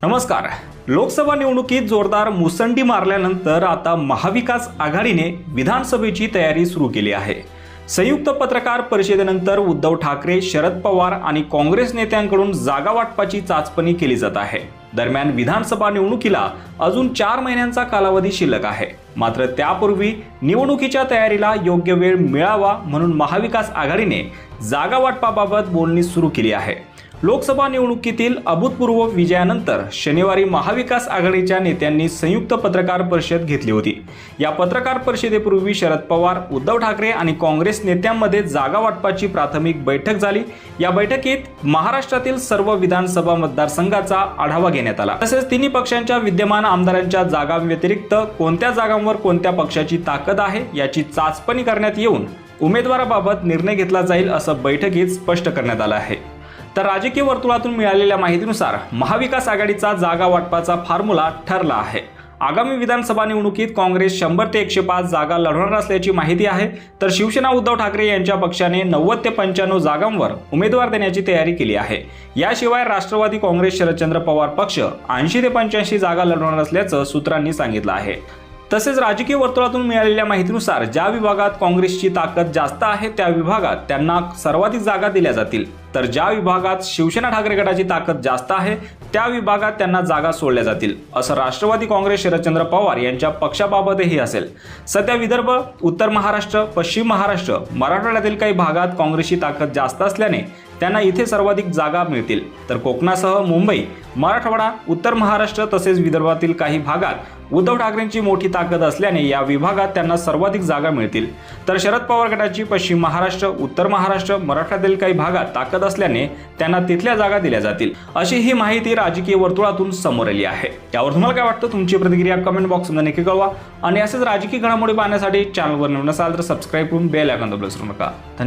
नमस्कार. लोकसभा निवडणुकीत जोरदार मुसंडी मारल्यानंतर आता महाविकास आघाडीने विधानसभेची तयारी सुरू केली आहे. संयुक्त पत्रकार परिषदेनंतर उद्धव ठाकरे, शरद पवार आणि काँग्रेस नेत्यांकडून जागा वाटपाची चाचपणी केली जात आहे. दरम्यान विधानसभा निवडणुकीला अजून 4 महिन्यांचा कालावधी शिल्लक आहे. मात्र त्यापूर्वी निवडणुकीच्या तयारीला योग्य वेळ मिळावा म्हणून महाविकास आघाडीने जागा वाटपाबाबत बोलणी सुरू केली आहे. लोकसभा निवडणुकीतील अभूतपूर्व विजयानंतर शनिवारी महाविकास आघाडीच्या नेत्यांनी संयुक्त पत्रकार परिषद घेतली होती. या पत्रकार परिषदेपूर्वी शरद पवार, उद्धव ठाकरे आणि काँग्रेस नेत्यांमध्ये जागा वाटपाची प्राथमिक बैठक झाली. या बैठकीत महाराष्ट्रातील सर्व विधानसभा मतदारसंघाचा आढावा घेण्यात आला. तसेच तिन्ही पक्षांच्या विद्यमान आमदारांच्या जागांव्यतिरिक्त कोणत्या जागांवर कोणत्या पक्षाची ताकद आहे याची चाचपणी करण्यात येऊन उमेदवाराबाबत निर्णय घेतला जाईल असं बैठकीत स्पष्ट करण्यात आलं आहे. तर राजकीय वर्तुळातून मिळालेल्या माहितीनुसार महाविकास आघाडीचा जागा वाटपाचा फॉर्म्युला ठरला आहे. आगामी विधानसभा निवडणुकीत काँग्रेस 100 ते 105 जागा लढवणार असल्याची माहिती आहे. तर शिवसेना उद्धव ठाकरे यांच्या पक्षाने 90 ते 95 जागांवर उमेदवार देण्याची तयारी केली आहे. याशिवाय राष्ट्रवादी काँग्रेस, शरदचंद्र पवार पक्ष 80 ते 85 जागा लढवणार असल्याचं सूत्रांनी सांगितलं आहे. तसेच राजकीय वर्तुळातून मिळालेल्या माहितीनुसार ज्या विभागात काँग्रेसची ताकद जास्त आहे त्या विभागात त्यांना सर्वाधिक जागा दिल्या जातील. तर ज्या विभागात शिवसेना ठाकरे गटाची ताकद जास्त आहे त्या विभागात त्यांना जागा सोडल्या जातील असं राष्ट्रवादी काँग्रेस, शरदचंद्र पवार यांच्या पक्षाबाबतही असेल. सध्या विदर्भ, उत्तर महाराष्ट्र, पश्चिम महाराष्ट्र, मराठवाड्यातील काही भागात काँग्रेसची ताकद जास्त असल्याने त्यांना इथे सर्वाधिक जागा मिळतील. तर कोकणासह मुंबई, मराठवाडा, उत्तर महाराष्ट्र तसेच विदर्भातील काही भागात उद्धव ठाकरेंची मोठी ताकद असल्याने या विभागात त्यांना सर्वाधिक जागा मिळतील. तर शरद पवार गटाची पश्चिम महाराष्ट्र, उत्तर महाराष्ट्र, मराठवाड्यातील काही भागात ताकद असल्याने त्यांना तिथल्या जागा दिल्या जातील अशी ही माहिती राजकीय वर्तुळातूून समोर आली आहे. यावर तुम्हाला काय वाटतं? तुमची प्रतिक्रिया कमेंट बॉक्समध्ये नक्की कळवा आणि असेच राजकीय घडामोडी पाहण्यासाठी चॅनलवर नवीन असाल तर सबस्क्राईब करून बेल आयकॉन दाबायला विसरू नका. धन्यवाद.